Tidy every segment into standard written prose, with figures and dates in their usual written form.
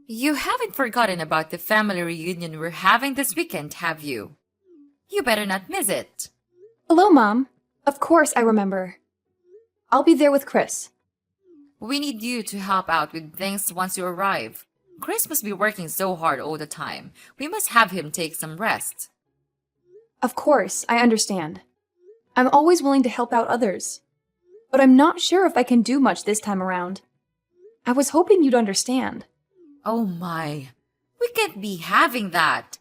You haven't forgotten about the family reunion we're having this weekend, have you? You better not miss it. Hello, Mom. Of course I remember. I'll be there with Chris. We need you to help out with things once you arrive. Chris must be working so hard all the time. We must have him take some rest. Of course, I understand. I'm always willing to help out others. But I'm not sure if I can do much this time around. I was hoping you'd understand. Oh my, we can't be having that.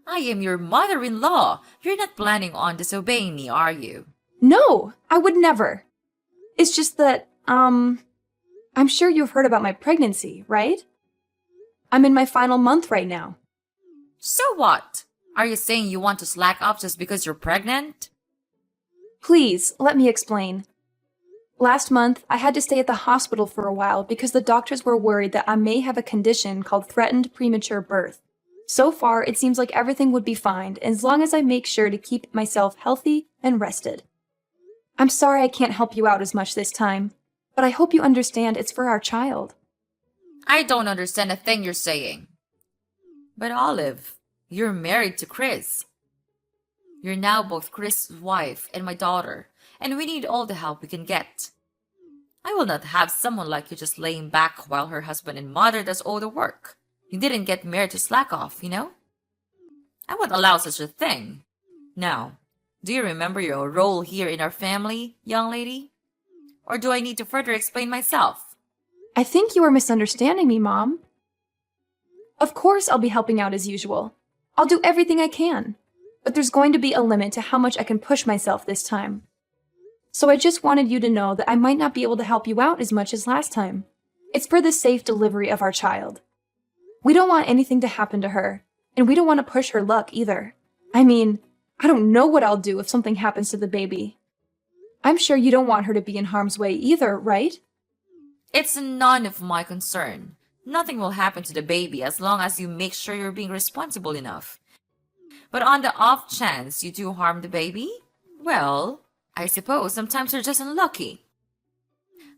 I am your mother-in-law. You're not planning on disobeying me, are you? No, I would never. It's just that, I'm sure you've heard about my pregnancy, right? I'm in my final month right now. So what? Are you saying you want to slack off just because you're pregnant? Please, let me explain. Last month, I had to stay at the hospital for a while because the doctors were worried that I may have a condition called threatened premature birth. So far, it seems like everything would be fine as long as I make sure to keep myself healthy and rested. I'm sorry I can't help you out as much this time, but I hope you understand it's for our child. I don't understand a thing you're saying. But Olive, you're married to Chris. You're now both Chris's wife and my daughter, and we need all the help we can get. I will not have someone like you just laying back while her husband and mother does all the work. You didn't get married to slack off, you know? I won't allow such a thing. Now, do you remember your role here in our family, young lady? Or do I need to further explain myself? I think you are misunderstanding me, Mom. Of course I'll be helping out as usual. I'll do everything I can. But there's going to be a limit to how much I can push myself this time. So I just wanted you to know that I might not be able to help you out as much as last time. It's for the safe delivery of our child. We don't want anything to happen to her, and we don't want to push her luck either. I mean, I don't know what I'll do if something happens to the baby. I'm sure you don't want her to be in harm's way either, right? It's none of my concern. Nothing will happen to the baby as long as you make sure you're being responsible enough. But on the off chance you do harm the baby, well, I suppose sometimes you're just unlucky.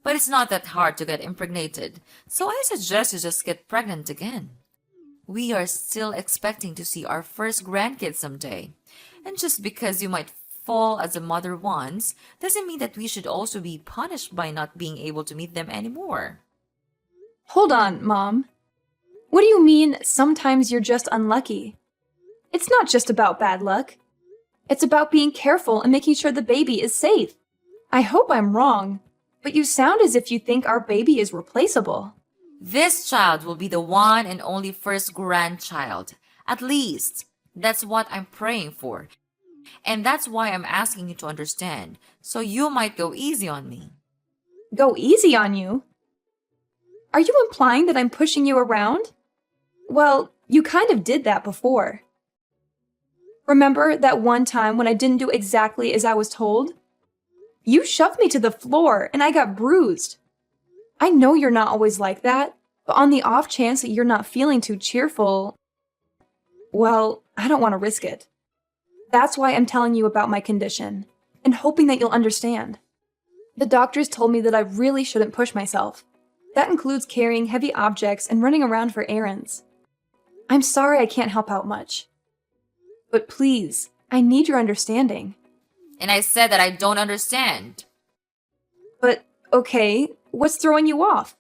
But it's not that hard to get impregnated, so I suggest you just get pregnant again. We are still expecting to see our first grandkid someday, and just because you might fall as a mother once doesn't mean that we should also be punished by not being able to meet them anymore. Hold on, Mom. What do you mean, sometimes you're just unlucky? It's not just about bad luck. It's about being careful and making sure the baby is safe. I hope I'm wrong, but you sound as if you think our baby is replaceable. This child will be the one and only first grandchild. At least, that's what I'm praying for. And that's why I'm asking you to understand, so you might go easy on me. Go easy on you? Are you implying that I'm pushing you around? Well, you kind of did that before. Remember that one time when I didn't do exactly as I was told? You shoved me to the floor and I got bruised. I know you're not always like that, but on the off chance that you're not feeling too cheerful, well, I don't want to risk it. That's why I'm telling you about my condition, and hoping that you'll understand. The doctors told me that I really shouldn't push myself. That includes carrying heavy objects and running around for errands. I'm sorry I can't help out much. But please, I need your understanding. And I said that I don't understand. But, okay, what's throwing you off?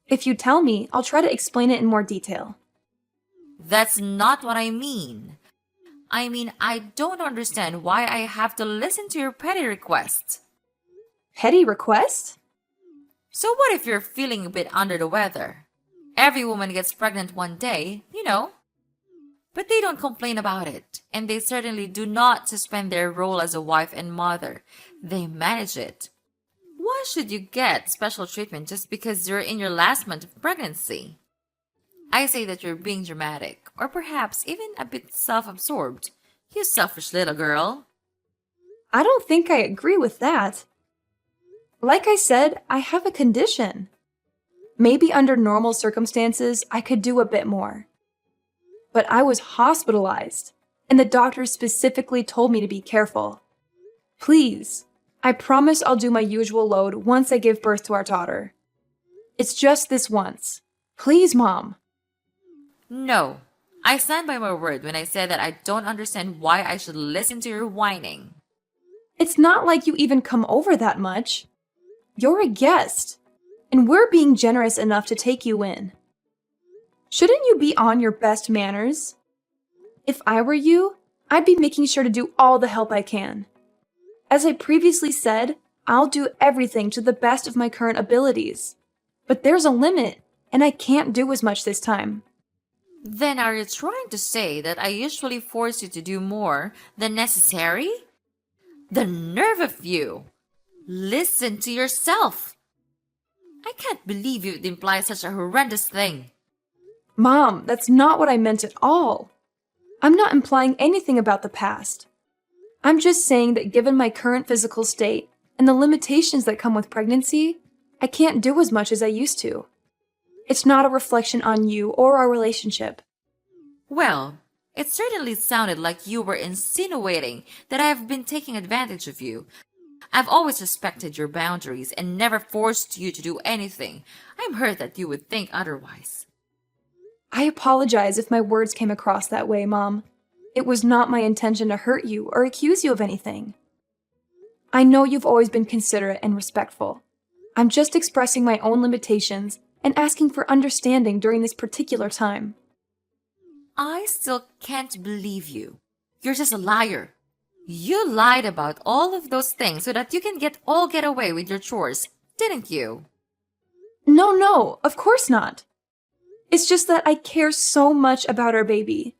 If you tell me, I'll try to explain it in more detail. That's not what I mean. I mean, I don't understand why I have to listen to your petty requests. Petty request? So what if you're feeling a bit under the weather? Every woman gets pregnant one day, you know. But they don't complain about it, and they certainly do not suspend their role as a wife and mother. They manage it. Why should you get special treatment just because you're in your last month of pregnancy? I say that you're being dramatic, or perhaps even a bit self-absorbed. You selfish little girl. I don't think I agree with that. Like I said, I have a condition. Maybe under normal circumstances, I could do a bit more. But I was hospitalized, and the doctor specifically told me to be careful. Please, I promise I'll do my usual load once I give birth to our daughter. It's just this once. Please, Mom. No, I stand by my word when I said that I don't understand why I should listen to your whining. It's not like you even come over that much. You're a guest, and we're being generous enough to take you in. Shouldn't you be on your best manners? If I were you, I'd be making sure to do all the help I can. As I previously said, I'll do everything to the best of my current abilities. But there's a limit, and I can't do as much this time. Then are you trying to say that I usually force you to do more than necessary? The nerve of you! Listen to yourself! I can't believe you'd imply such a horrendous thing. Mom, that's not what I meant at all. I'm not implying anything about the past. I'm just saying that given my current physical state and the limitations that come with pregnancy, I can't do as much as I used to. It's not a reflection on you or our relationship. Well, it certainly sounded like you were insinuating that I have been taking advantage of you. I've always respected your boundaries and never forced you to do anything. I'm hurt that you would think otherwise. I apologize if my words came across that way, Mom. It was not my intention to hurt you or accuse you of anything. I know you've always been considerate and respectful. I'm just expressing my own limitations and asking for understanding during this particular time. I still can't believe you. You're just a liar. You lied about all of those things so that you can get away with your chores, didn't you? No, of course not. It's just that I care so much about our baby.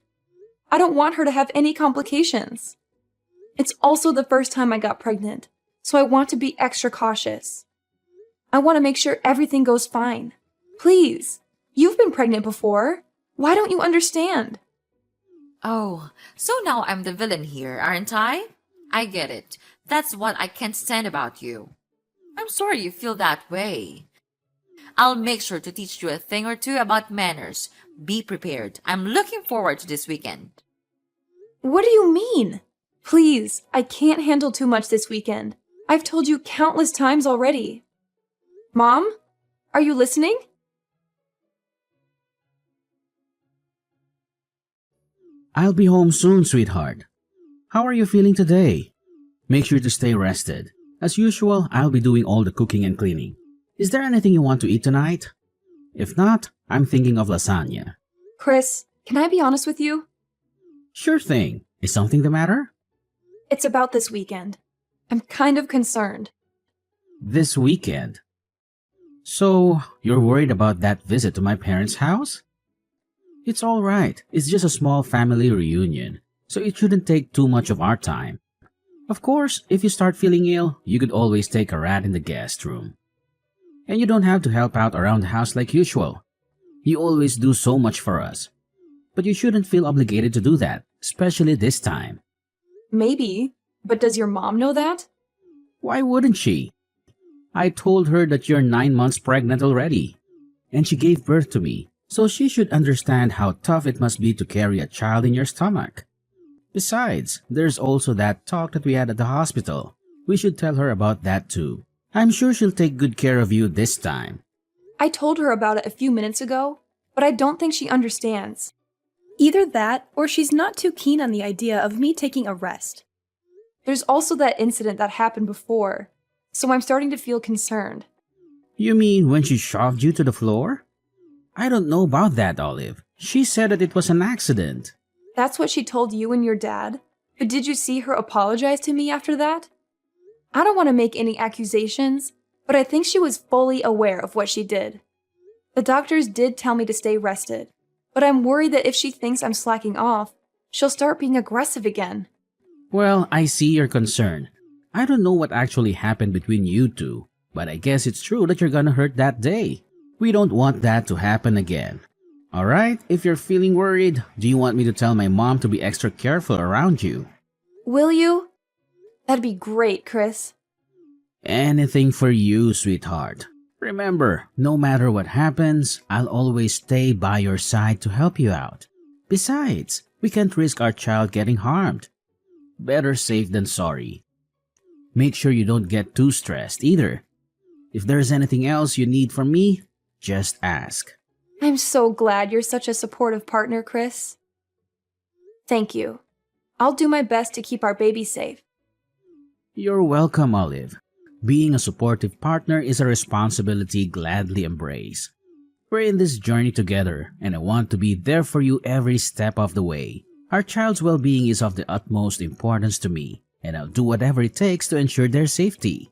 I don't want her to have any complications. It's also the first time I got pregnant, so I want to be extra cautious. I want to make sure everything goes fine. Please, you've been pregnant before. Why don't you understand? Oh, so now I'm the villain here, aren't I? I get it. That's what I can't stand about you. I'm sorry you feel that way. I'll make sure to teach you a thing or two about manners. Be prepared. I'm looking forward to this weekend. What do you mean? Please, I can't handle too much this weekend. I've told you countless times already. Mom, are you listening? I'll be home soon, sweetheart. How are you feeling today? Make sure to stay rested. As usual, I'll be doing all the cooking and cleaning. Is there anything you want to eat tonight? If not, I'm thinking of lasagna. Chris, can I be honest with you? Sure thing. Is something the matter? It's about this weekend. I'm kind of concerned. This weekend? So, you're worried about that visit to my parents' house? It's all right. It's just a small family reunion, so it shouldn't take too much of our time. Of course, if you start feeling ill, you could always take a rat in the guest room. And you don't have to help out around the house like usual. You always do so much for us. But you shouldn't feel obligated to do that, especially this time. Maybe, but does your mom know that? Why wouldn't she? I told her that you're 9 months pregnant already, and she gave birth to me, so she should understand how tough it must be to carry a child in your stomach. Besides, there's also that talk that we had at the hospital. We should tell her about that too. I'm sure she'll take good care of you this time. I told her about it a few minutes ago, but I don't think she understands. Either that, or she's not too keen on the idea of me taking a rest. There's also that incident that happened before, so I'm starting to feel concerned. You mean when she shoved you to the floor? I don't know about that, Olive. She said that it was an accident. That's what she told you and your dad? But did you see her apologize to me after that? I don't want to make any accusations, but I think she was fully aware of what she did. The doctors did tell me to stay rested, but I'm worried that if she thinks I'm slacking off, she'll start being aggressive again. Well, I see your concern. I don't know what actually happened between you two, but I guess it's true that you're gonna hurt that day. We don't want that to happen again. Alright, if you're feeling worried, do you want me to tell my mom to be extra careful around you? Will you? That'd be great, Chris. Anything for you, sweetheart. Remember, no matter what happens, I'll always stay by your side to help you out. Besides, we can't risk our child getting harmed. Better safe than sorry. Make sure you don't get too stressed either. If there's anything else you need from me, just ask. I'm so glad you're such a supportive partner, Chris. Thank you. I'll do my best to keep our baby safe. You're welcome, Olive. Being a supportive partner is a responsibility gladly embrace. We're in this journey together, and I want to be there for you every step of the way. Our child's well-being is of the utmost importance to me, and I'll do whatever it takes to ensure their safety.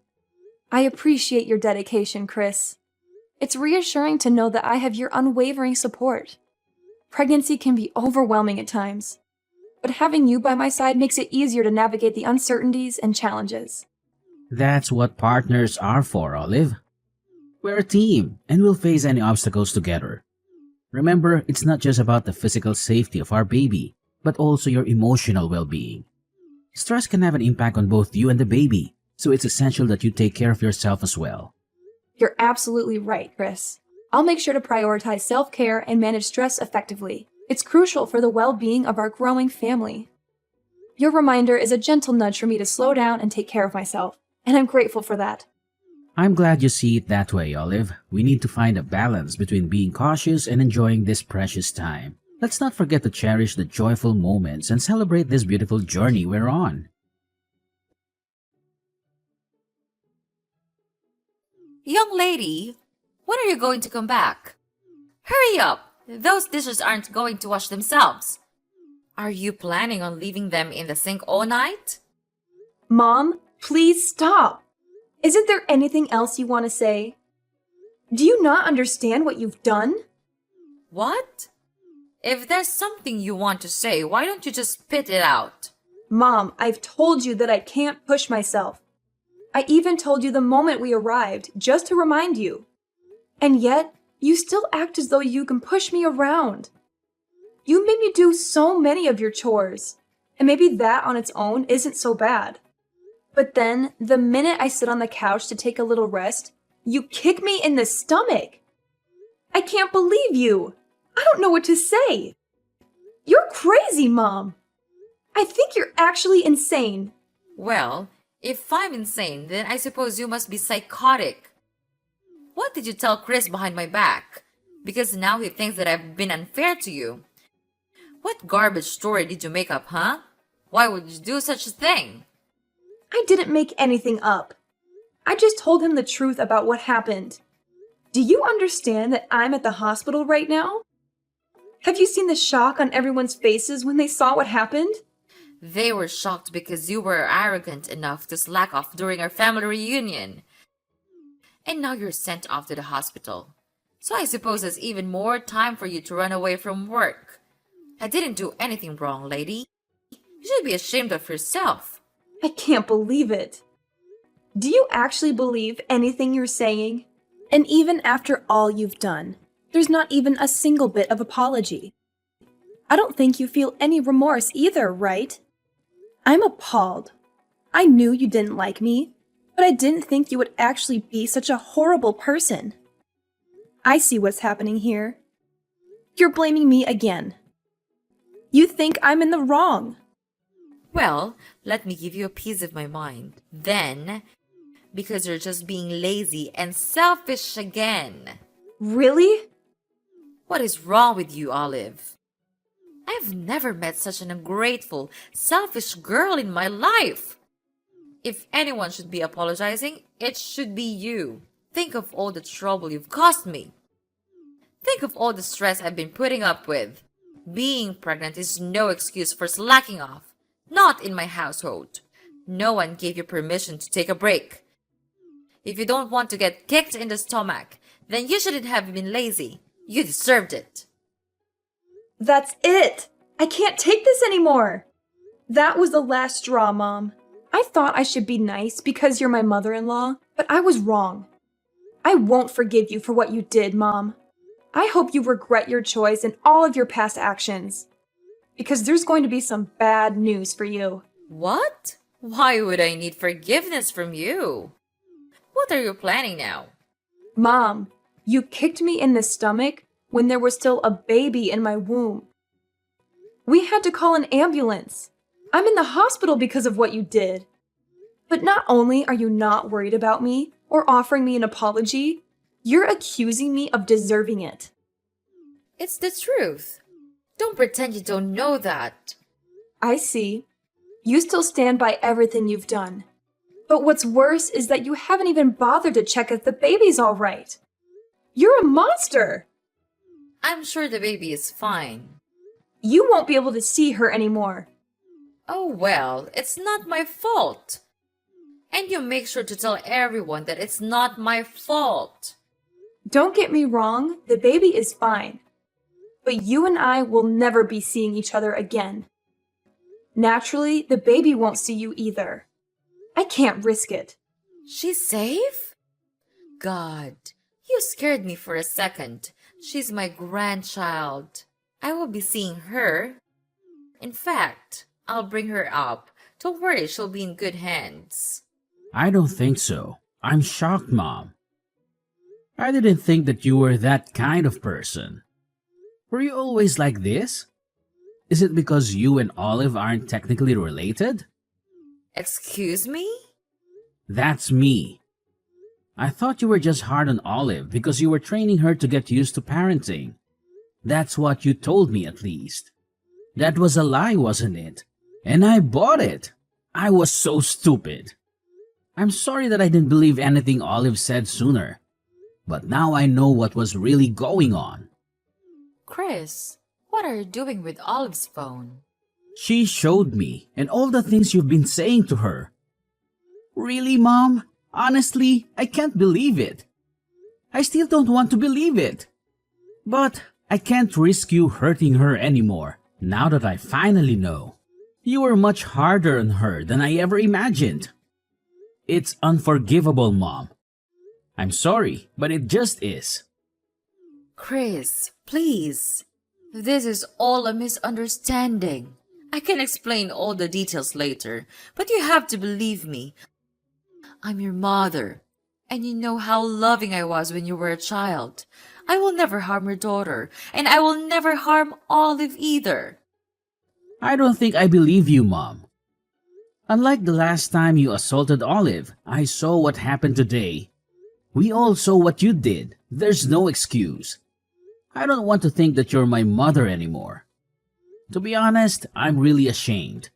I appreciate your dedication, Chris. It's reassuring to know that I have your unwavering support. Pregnancy can be overwhelming at times, but having you by my side makes it easier to navigate the uncertainties and challenges. That's what partners are for, Olive. We're a team, and we'll face any obstacles together. Remember, it's not just about the physical safety of our baby, but also your emotional well-being. Stress can have an impact on both you and the baby, so it's essential that you take care of yourself as well. You're absolutely right, Chris. I'll make sure to prioritize self-care and manage stress effectively. It's crucial for the well-being of our growing family. Your reminder is a gentle nudge for me to slow down and take care of myself, and I'm grateful for that. I'm glad you see it that way, Olive. We need to find a balance between being cautious and enjoying this precious time. Let's not forget to cherish the joyful moments and celebrate this beautiful journey we're on. Young lady, when are you going to come back? Hurry up! Those dishes aren't going to wash themselves. Are you planning on leaving them in the sink all night? Mom, please stop! Isn't there anything else you want to say? Do you not understand what you've done? What? If there's something you want to say, why don't you just spit it out? Mom, I've told you that I can't push myself. I even told you the moment we arrived, just to remind you. And yet, you still act as though you can push me around. You made me do so many of your chores, and maybe that on its own isn't so bad. But then, the minute I sit on the couch to take a little rest, you kick me in the stomach. I can't believe you. I don't know what to say. You're crazy, Mom. I think you're actually insane. Well, if I'm insane, then I suppose you must be psychotic. What did you tell Chris behind my back? Because now he thinks that I've been unfair to you. What garbage story did you make up, huh? Why would you do such a thing? I didn't make anything up. I just told him the truth about what happened. Do you understand that I'm at the hospital right now? Have you seen the shock on everyone's faces when they saw what happened? They were shocked because you were arrogant enough to slack off during our family reunion. And now you're sent off to the hospital. So I suppose there's even more time for you to run away from work. I didn't do anything wrong, lady. You should be ashamed of yourself. I can't believe it. Do you actually believe anything you're saying? And even after all you've done, there's not even a single bit of apology. I don't think you feel any remorse either, right? I'm appalled. I knew you didn't like me, but I didn't think you would actually be such a horrible person. I see what's happening here. You're blaming me again. You think I'm in the wrong. Well, let me give you a piece of my mind. Then, because you're just being lazy and selfish again. Really? What is wrong with you, Olive? I've never met such an ungrateful, selfish girl in my life. If anyone should be apologizing, it should be you. Think of all the trouble you've caused me. Think of all the stress I've been putting up with. Being pregnant is no excuse for slacking off. Not in my household. No one gave you permission to take a break. If you don't want to get kicked in the stomach, then you shouldn't have been lazy. You deserved it. That's it! I can't take this anymore! That was the last straw, Mom. I thought I should be nice because you're my mother-in-law, but I was wrong. I won't forgive you for what you did, Mom. I hope you regret your choice and all of your past actions. Because there's going to be some bad news for you. What? Why would I need forgiveness from you? What are you planning now? Mom, you kicked me in the stomach when there was still a baby in my womb. We had to call an ambulance. I'm in the hospital because of what you did. But not only are you not worried about me or offering me an apology, you're accusing me of deserving it. It's the truth. Don't pretend you don't know that. I see. You still stand by everything you've done. But what's worse is that you haven't even bothered to check if the baby's all right. You're a monster! I'm sure the baby is fine. You won't be able to see her anymore. Oh well, it's not my fault. And you make sure to tell everyone that it's not my fault. Don't get me wrong, the baby is fine. But you and I will never be seeing each other again. Naturally, the baby won't see you either. I can't risk it. She's safe? God, you scared me for a second. She's my grandchild. I will be seeing her. In fact, I'll bring her up. Don't worry, she'll be in good hands. I don't think so. I'm shocked, Mom. I didn't think that you were that kind of person. Were you always like this? Is it because you and Olive aren't technically related? Excuse me? That's me. I thought you were just hard on Olive because you were training her to get used to parenting. That's what you told me, at least. That was a lie, wasn't it? And I bought it. I was so stupid. I'm sorry that I didn't believe anything Olive said sooner. But now I know what was really going on. Chris, what are you doing with Olive's phone? She showed me, and all the things you've been saying to her. Really, Mom? Honestly, I can't believe it. I still don't want to believe it. But I can't risk you hurting her anymore, now that I finally know. You were much harder on her than I ever imagined. It's unforgivable, Mom. I'm sorry, but it just is. Chris, please. This is all a misunderstanding. I can explain all the details later, but you have to believe me. I'm your mother, and you know how loving I was when you were a child. I will never harm your daughter, and I will never harm Olive either. I don't think I believe you, Mom. Unlike the last time you assaulted Olive, I saw what happened today. We all saw what you did. There's no excuse. I don't want to think that you're my mother anymore. To be honest, I'm really ashamed.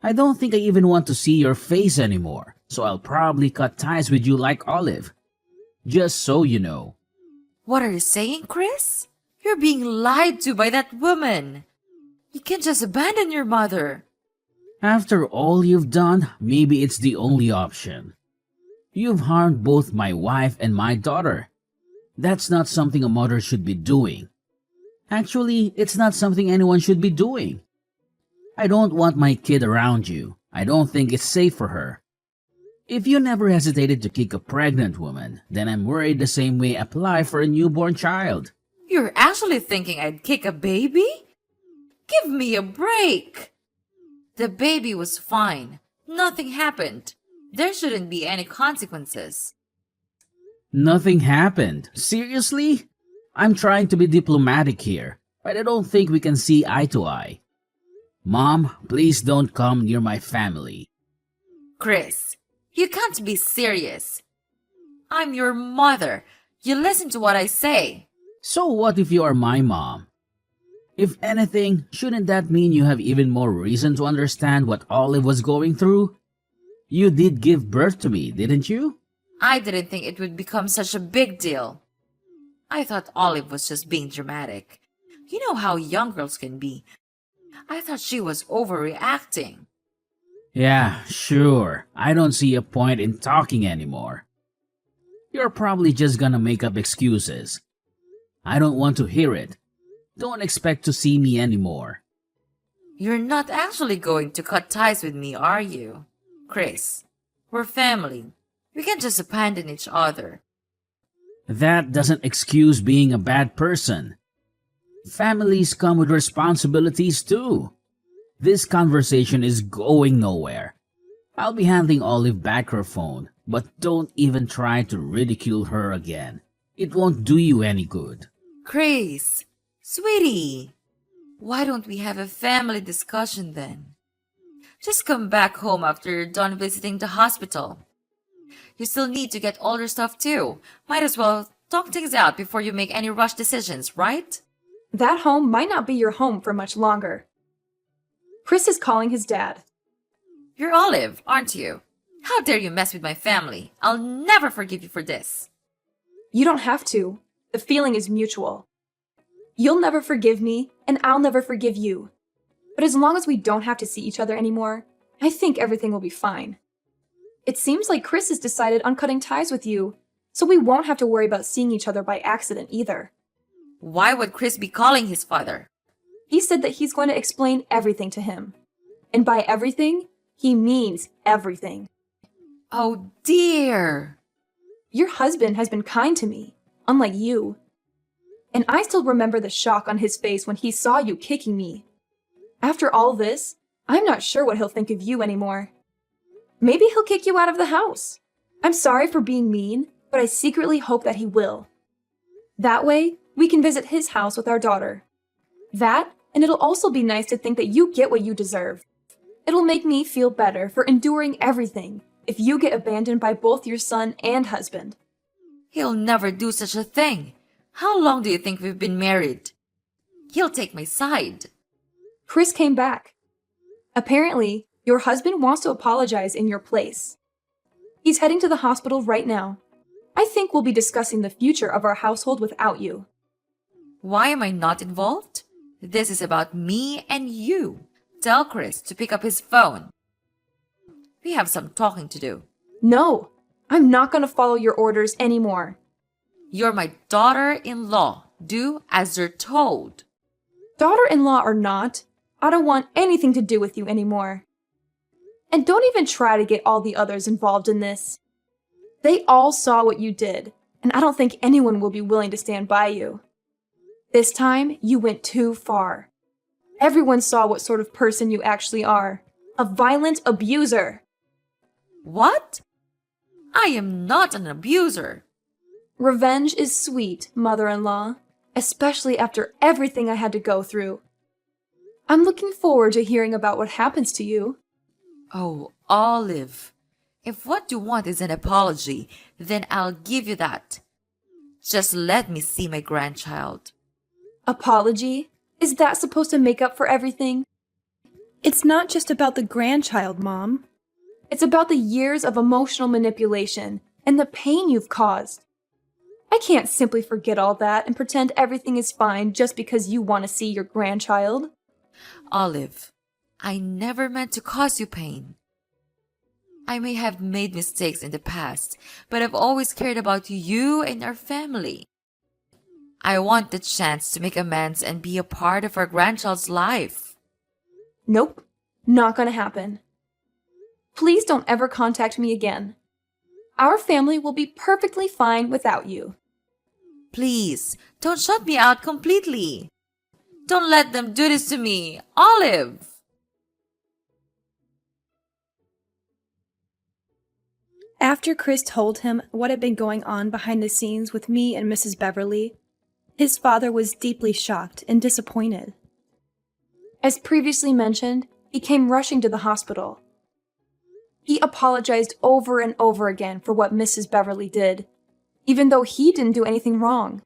I don't think I even want to see your face anymore, so I'll probably cut ties with you like Olive. Just so you know. What are you saying, Chris? You're being lied to by that woman. You can't just abandon your mother. After all you've done, maybe it's the only option. You've harmed both my wife and my daughter. That's not something a mother should be doing. Actually, it's not something anyone should be doing. I don't want my kid around you. I don't think it's safe for her. If you never hesitated to kick a pregnant woman, then I'm worried the same way apply for a newborn child. You're actually thinking I'd kick a baby? Give me a break. The baby was fine. Nothing happened. There shouldn't be any consequences. Nothing happened. Seriously? I'm trying to be diplomatic here, but I don't think we can see eye to eye. Mom, please don't come near my family. Chris, you can't be serious. I'm your mother. You listen to what I say. So what if you are my mom? If anything, shouldn't that mean you have even more reason to understand what Olive was going through? You did give birth to me, didn't you? I didn't think it would become such a big deal. I thought Olive was just being dramatic. You know how young girls can be. I thought she was overreacting. Yeah, sure. I don't see a point in talking anymore. You're probably just gonna make up excuses. I don't want to hear it. Don't expect to see me anymore. You're not actually going to cut ties with me, are you? Chris, we're family. We can't just abandon each other. That doesn't excuse being a bad person. Families come with responsibilities too. This conversation is going nowhere. I'll be handing Olive back her phone, but don't even try to ridicule her again. It won't do you any good. Chris, sweetie, why don't we have a family discussion then? Just come back home after you're done visiting the hospital. You still need to get all your stuff too. Might as well talk things out before you make any rush decisions, right? That home might not be your home for much longer. Chris is calling his dad. You're Olive, aren't you? How dare you mess with my family? I'll never forgive you for this. You don't have to. The feeling is mutual. You'll never forgive me, and I'll never forgive you. But as long as we don't have to see each other anymore, I think everything will be fine. It seems like Chris has decided on cutting ties with you, so we won't have to worry about seeing each other by accident either. Why would Chris be calling his father? He said that he's going to explain everything to him. And by everything, he means everything. Oh dear. Your husband has been kind to me, unlike you. And I still remember the shock on his face when he saw you kicking me. After all this, I'm not sure what he'll think of you anymore. Maybe he'll kick you out of the house. I'm sorry for being mean, but I secretly hope that he will. That way, we can visit his house with our daughter. That, and it'll also be nice to think that you get what you deserve. It'll make me feel better for enduring everything if you get abandoned by both your son and husband. He'll never do such a thing. How long do you think we've been married? He'll take my side. Chris came back. Apparently, your husband wants to apologize in your place. He's heading to the hospital right now. I think we'll be discussing the future of our household without you. Why am I not involved? This is about me and you. Tell Chris to pick up his phone. We have some talking to do. No, I'm not going to follow your orders anymore. You're my daughter-in-law. Do as you're told. Daughter-in-law or not, I don't want anything to do with you anymore. And don't even try to get all the others involved in this. They all saw what you did, and I don't think anyone will be willing to stand by you. This time, you went too far. Everyone saw what sort of person you actually are. A violent abuser. What? I am not an abuser. Revenge is sweet, mother-in-law, especially after everything I had to go through. I'm looking forward to hearing about what happens to you. Oh, Olive. If what you want is an apology, then I'll give you that. Just let me see my grandchild. Apology? Is that supposed to make up for everything? It's not just about the grandchild, Mom. It's about the years of emotional manipulation and the pain you've caused. I can't simply forget all that and pretend everything is fine just because you want to see your grandchild. Olive, I never meant to cause you pain. I may have made mistakes in the past, but I've always cared about you and our family. I want the chance to make amends and be a part of our grandchild's life. Nope, not gonna happen. Please don't ever contact me again. Our family will be perfectly fine without you. Please, don't shut me out completely. Don't let them do this to me, Olive. After Chris told him what had been going on behind the scenes with me and Mrs. Beverly, his father was deeply shocked and disappointed. As previously mentioned, he came rushing to the hospital. He apologized over and over again for what Mrs. Beverly did, even though he didn't do anything wrong.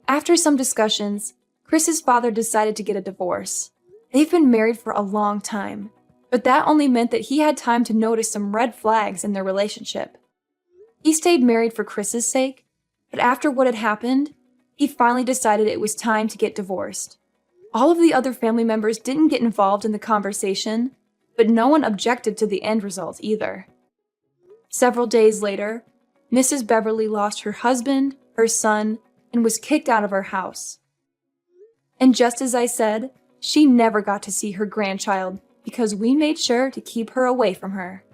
After some discussions, Chris's father decided to get a divorce. They've been married for a long time, but that only meant that he had time to notice some red flags in their relationship. He stayed married for Chris's sake, but after what had happened, he finally decided it was time to get divorced. All of the other family members didn't get involved in the conversation, but no one objected to the end result either. Several days later, Mrs. Beverly lost her husband, her son, and was kicked out of her house. And just as I said, she never got to see her grandchild because we made sure to keep her away from her.